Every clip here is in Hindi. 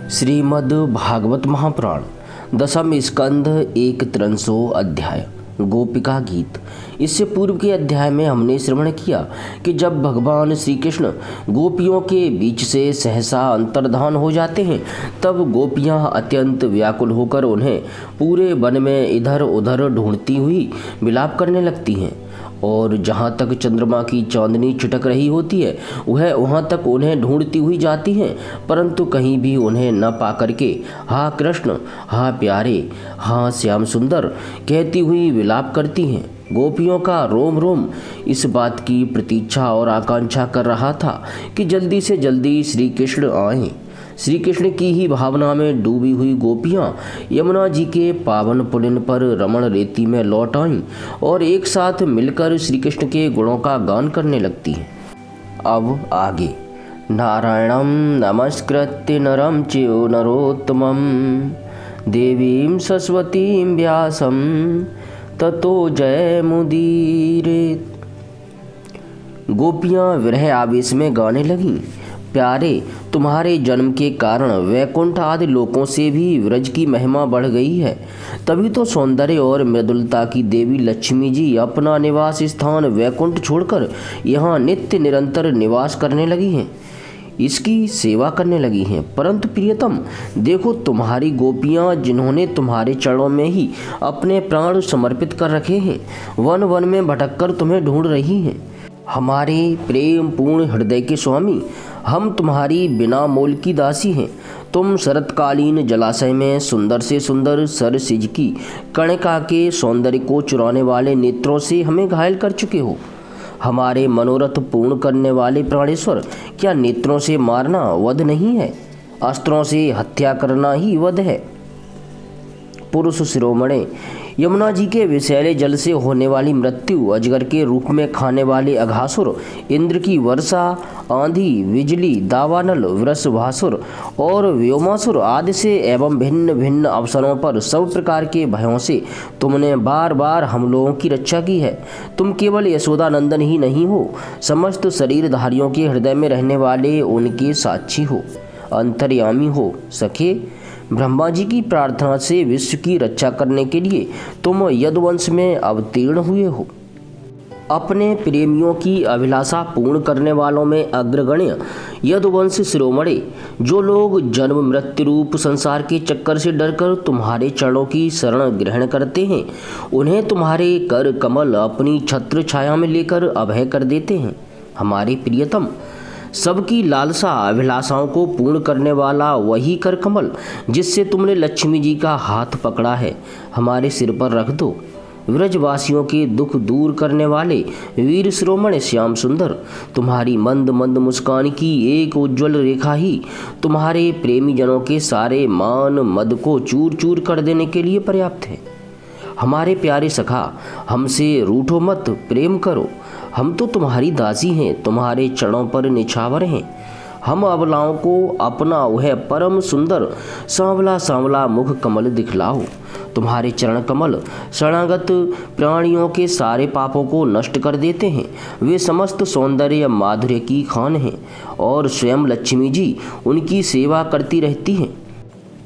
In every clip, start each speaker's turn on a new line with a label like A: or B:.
A: श्रीमद् भागवत महापुराण दशम स्कंध 1 अध्याय गोपिका गीत। इससे पूर्व के अध्याय में हमने श्रवण किया कि जब भगवान श्री कृष्ण गोपियों के बीच से सहसा अंतर्धान हो जाते हैं तब गोपियां अत्यंत व्याकुल होकर उन्हें पूरे वन में इधर उधर ढूंढती हुई विलाप करने लगती हैं और जहाँ तक चंद्रमा की चांदनी छिटक रही होती है वह वहाँ तक उन्हें ढूंढती हुई जाती हैं, परंतु कहीं भी उन्हें न पा करके हाँ कृष्ण, हाँ प्यारे, हाँ श्याम सुंदर कहती हुई विलाप करती हैं। गोपियों का रोम रोम इस बात की प्रतीक्षा और आकांक्षा कर रहा था कि जल्दी से जल्दी श्री कृष्ण आएं। श्री कृष्ण की ही भावना में डूबी हुई गोपियाँ यमुना जी के पावन पुलिन पर रमण रेती में लौट आईं और एक साथ मिलकर श्री कृष्ण के गुणों का गान करने लगती हैं। अब आगे। नारायणं नमस्कृत्य नरं चैव नरोत्तमं देवीं सरस्वतीं व्यासं ततो जयमुदीरयेत्। गोपियाँ विरह आवेश में गाने लगीं। प्यारे, तुम्हारे जन्म के कारण वैकुंठ आदि लोकों से भी व्रज की महिमा बढ़ गई है। तभी तो सौंदर्य और मृदुलता की देवी लक्ष्मी जी अपना निवास स्थान वैकुंठ छोड़कर यहाँ नित्य निरंतर निवास करने लगी हैं, इसकी सेवा करने लगी हैं। परंतु प्रियतम, देखो तुम्हारी गोपियाँ जिन्होंने तुम्हारे चरणों में ही अपने प्राण समर्पित कर रखे हैं, वन वन में भटककर तुम्हें ढूंढ रही हैं। हमारे प्रेम पूर्ण हृदय के स्वामी, हम तुम्हारी बिना मोल की दासी हैं। तुम शरतकालीन जलाशय में सुंदर से सुंदर सरसिज की कणिका के सौंदर्य को चुराने वाले नेत्रों से हमें घायल कर चुके हो। हमारे मनोरथ पूर्ण करने वाले प्राणेश्वर, क्या नेत्रों से मारना वध नहीं है? अस्त्रों से हत्या करना ही वध है। पुरुष शिरोमणे, यमुना जी के विषैले जल से होने वाली मृत्यु, अजगर के रूप में खाने वाले अघासुर, इंद्र की वर्षा, आंधी, बिजली, दावानल, वृषभासुर और व्योमासुर आदि से एवं भिन्न भिन्न अवसरों पर सब प्रकार के भयों से तुमने बार बार हम लोगों की रक्षा की है। तुम केवल यशोदानंदन ही नहीं हो, समस्त शरीरधारियों के हृदय में रहने वाले उनके साक्षी हो, अंतर्यामी हो। सखे, ब्रह्मा जी की प्रार्थना से विश्व की रक्षा करने के लिए तुम यदुवंश में अवतीर्ण हुए हो। अपने प्रेमियों की अभिलाषा पूर्ण करने वालों में अग्रगण्य यदुवंश शिरोमणे, जो लोग जन्म मृत्यु रूप संसार के चक्कर से डरकर तुम्हारे चरणों की शरण ग्रहण करते हैं, उन्हें तुम्हारे कर कमल अपनी छत्र छाया में लेकर अभय कर देते हैं। हमारे प्रियतम, सबकी लालसा अभिलाषाओं को पूर्ण करने वाला वही कर कमल जिससे तुमने लक्ष्मी जी का हाथ पकड़ा है, हमारे सिर पर रख दो। व्रजवासियों के दुख दूर करने वाले वीर शिरोमणि श्याम सुंदर, तुम्हारी मंद मंद मुस्कान की एक उज्ज्वल रेखा ही तुम्हारे प्रेमी जनों के सारे मान मद को चूर चूर कर देने के लिए पर्याप्त है। हमारे प्यारे सखा, हमसे रूठो मत, प्रेम करो। हम तो तुम्हारी दासी हैं, तुम्हारे चरणों पर निछावर हैं। हम अबलाओं को अपना वह परम सुंदर सांवला सांवला मुख कमल दिखलाओ। तुम्हारे चरण कमल शरणागत प्राणियों के सारे पापों को नष्ट कर देते हैं। वे समस्त सौंदर्य माधुर्य की खान हैं और स्वयं लक्ष्मी जी उनकी सेवा करती रहती हैं।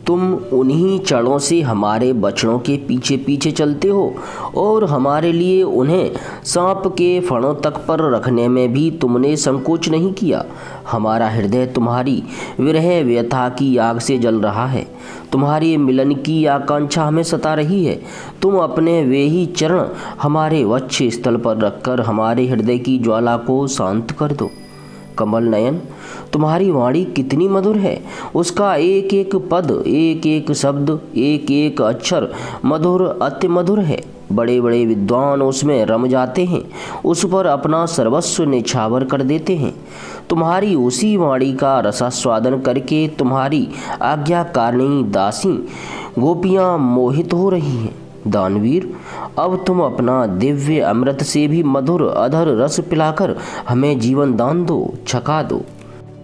A: तुम उन्हीं चरणों से हमारे बछड़ों के पीछे पीछे चलते हो और हमारे लिए उन्हें सांप के फणों तक पर रखने में भी तुमने संकोच नहीं किया। हमारा हृदय तुम्हारी विरह व्यथा की आग से जल रहा है। तुम्हारे मिलन की आकांक्षा हमें सता रही है। तुम अपने वे ही चरण हमारे वक्ष स्थल पर रखकर हमारे हृदय की ज्वाला को शांत कर दो। कमल नयन, तुम्हारी वाणी कितनी मधुर है। उसका एक एक पद, एक एक शब्द, एक एक अक्षर मधुर, अति मधुर है। बड़े बड़े विद्वान उसमें रम जाते हैं, उस पर अपना सर्वस्व निछावर कर देते हैं। तुम्हारी उसी वाणी का रसास्वादन करके तुम्हारी आज्ञाकारिणी दासी गोपियाँ मोहित हो रही हैं। दानवीर, अब तुम अपना दिव्य अमृत से भी मधुर अधर रस पिलाकर हमें जीवन दान दो, छका दो।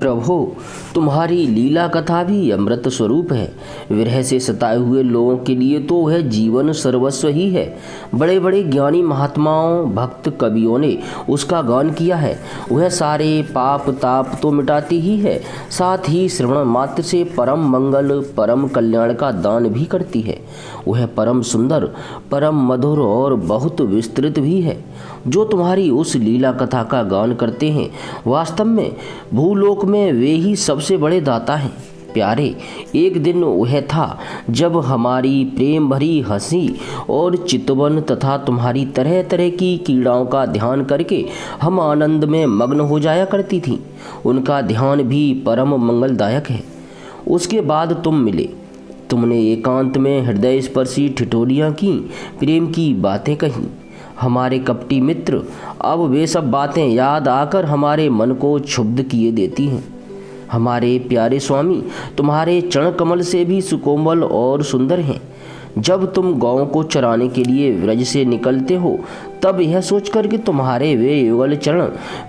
A: प्रभो, तुम्हारी लीला कथा भी अमृत स्वरूप है। विरह से सताए हुए लोगों के लिए तो वह जीवन सर्वस्व ही है। बड़े बड़े ज्ञानी महात्माओं, भक्त कवियों ने उसका गान किया है। वह सारे पाप ताप तो मिटाती ही है, साथ ही श्रवण मात्र से परम मंगल परम कल्याण का दान भी करती है। वह परम सुंदर, परम मधुर और बहुत विस्तृत भी है। जो तुम्हारी उस लीला कथा का गान करते हैं, वास्तव में भूलोक में वे ही सबसे बड़े दाता हैं। प्यारे, एक दिन वह था जब हमारी प्रेम भरी हंसी और चितवन तथा तुम्हारी तरह तरह की क्रीड़ाओं का ध्यान करके हम आनंद में मग्न हो जाया करती थीं। उनका ध्यान भी परम मंगलदायक है। उसके बाद तुम मिले। तुमने एकांत में हृदय स्पर्शी ठिठोलियाँ की, प्रेम की बातें कहीं। हमारे कपटी मित्र, अब वे सब बातें याद आकर हमारे मन को क्षुब्ध किए देती हैं। हमारे प्यारे स्वामी, तुम्हारे चरण कमल से भी सुकोमल और सुंदर हैं। जब तुम गौओं को चराने के लिए व्रज से निकलते हो, तब यह सोचकर कि तुम्हारे वे युगल चरण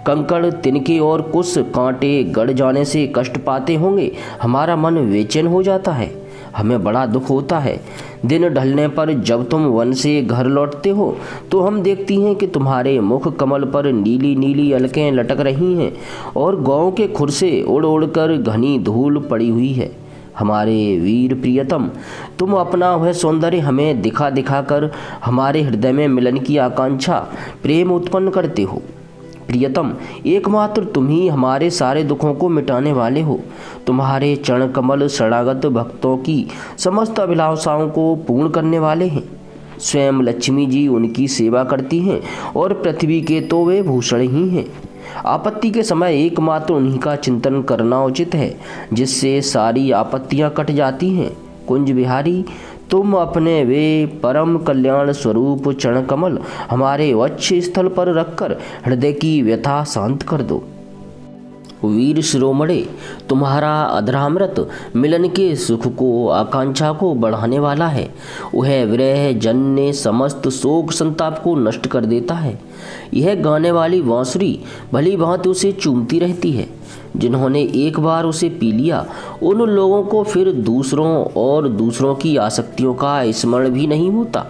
A: कंकड़, तिनके और कुछ कांटे गड़ जाने से कष्ट पाते होंगे, हमारा मन बेचैन हो जाता है। हमें बड़ा दुख होता है। दिन ढलने पर जब तुम वन से घर लौटते हो, तो हम देखती हैं कि तुम्हारे मुख कमल पर नीली नीली अलकें लटक रही हैं और गौओं के खुर से उड़ उड़ कर घनी धूल पड़ी हुई है। हमारे वीर प्रियतम, तुम अपना वह सौंदर्य हमें दिखा दिखा कर हमारे हृदय में मिलन की आकांक्षा, प्रेम उत्पन्न करते हो। प्रियतम, एकमात्र तुम ही हमारे सारे दुखों को मिटाने वाले हो। तुम्हारे चरण कमल शरणागत भक्तों की समस्त अभिलाषाओं को पूर्ण करने वाले हैं। स्वयं लक्ष्मी जी उनकी सेवा करती हैं और पृथ्वी के तो वे भूषण ही हैं। आपत्ति के समय एकमात्र उन्हीं का चिंतन करना उचित है, जिससे सारी आपत्तियां कट जाती हैं। कुंज बिहारी, तुम अपने वे परम कल्याण स्वरूप चरण कमल हमारे वक्ष स्थल पर रखकर हृदय की व्यथा शांत कर दो। वीर शिरोमणे, तुम्हारा अधरामृत मिलन के सुख को, आकांक्षा को बढ़ाने वाला है। वह विरह जन्य समस्त शोक संताप को नष्ट कर देता है। यह गाने वाली बांसुरी भली भांति उसे चूमती रहती है। जिन्होंने एक बार उसे पी लिया, उन लोगों को फिर दूसरों और दूसरों की आसक्तियों का स्मरण भी नहीं होता।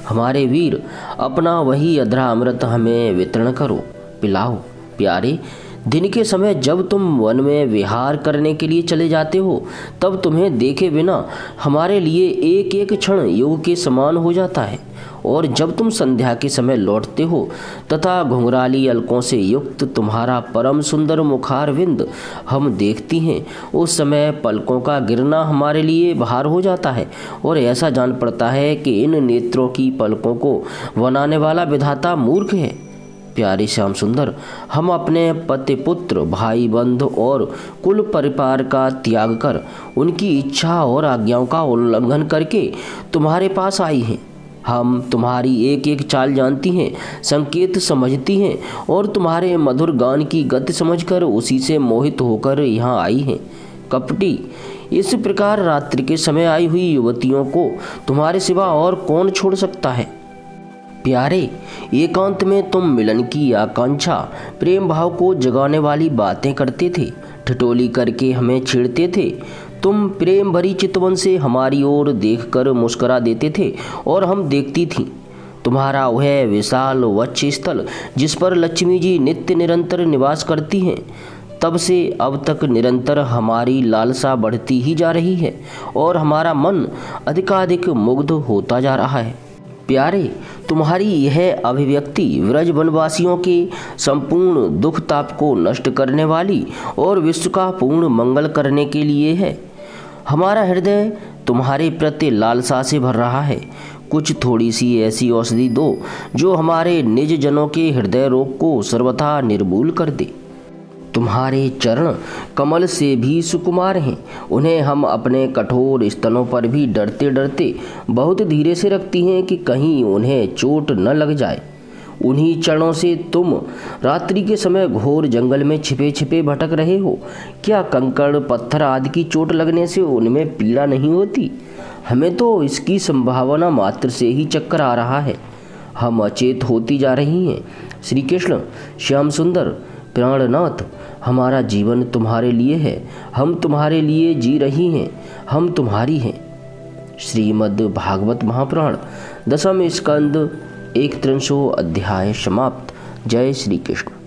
A: हमारे वीर, अपना वही अधरा अमृत हमें वितरण करो, पिलाओ। प्यारे, दिन के समय जब तुम वन में विहार करने के लिए चले जाते हो, तब तुम्हें देखे बिना हमारे लिए एक एक क्षण युग के समान हो जाता है। और जब तुम संध्या के समय लौटते हो तथा घुंघराली अलकों से युक्त तुम्हारा परम सुंदर मुखारविंद हम देखती हैं, उस समय पलकों का गिरना हमारे लिए भार हो जाता है और ऐसा जान पड़ता है कि इन नेत्रों की पलकों को बनाने वाला विधाता मूर्ख है। प्यारे श्याम सुंदर, हम अपने पति पुत्र भाई बंधु और कुल परिवार का त्याग कर उनकी इच्छा और आज्ञाओं का उल्लंघन करके तुम्हारे पास आई हैं। हम तुम्हारी एक एक चाल जानती हैं, संकेत समझती हैं और तुम्हारे मधुर गान की गति समझकर उसी से मोहित होकर यहाँ आई हैं। कपटी, इस प्रकार रात्रि के समय आई हुई युवतियों को तुम्हारे सिवा और कौन छोड़ सकता है। प्यारे, एकांत में तुम मिलन की आकांक्षा, प्रेम भाव को जगाने वाली बातें करते थे, ठिठोली करके हमें छेड़ते थे। तुम प्रेम भरी चितवन से हमारी ओर देखकर मुस्कुरा देते थे और हम देखती थीं। तुम्हारा वह विशाल वक्ष स्थल जिस पर लक्ष्मी जी नित्य निरंतर निवास करती हैं, तब से अब तक निरंतर हमारी लालसा बढ़ती ही जा रही है और हमारा मन अधिकाधिक मुग्ध होता जा रहा है। प्यारे, तुम्हारी यह अभिव्यक्ति व्रज वनवासियों के संपूर्ण दुख ताप को नष्ट करने वाली और विश्व का पूर्ण मंगल करने के लिए है। हमारा हृदय तुम्हारे प्रति लालसा से भर रहा है। कुछ थोड़ी सी ऐसी औषधि दो जो हमारे निज जनों के हृदय रोग को सर्वथा निर्मूल कर दे। तुम्हारे चरण कमल से भी सुकुमार हैं। उन्हें हम अपने कठोर स्तनों पर भी डरते डरते बहुत धीरे से रखती हैं कि कहीं उन्हें चोट न लग जाए। उन्हीं चरणों से तुम रात्रि के समय घोर जंगल में छिपे छिपे भटक रहे हो। क्या कंकड़ पत्थर आदि की चोट लगने से उनमें पीड़ा नहीं होती? हमें तो इसकी संभावना मात्र से ही चक्कर आ रहा है। हम अचेत होती जा रही हैं। श्री कृष्ण, श्याम सुंदर, प्राणनाथ, हमारा जीवन तुम्हारे लिए है, हम तुम्हारे लिए जी रही हैं, हम तुम्हारी हैं। श्रीमद् भागवत महापुराण 10वें स्कंद 1 अध्याय समाप्त। जय श्री कृष्ण।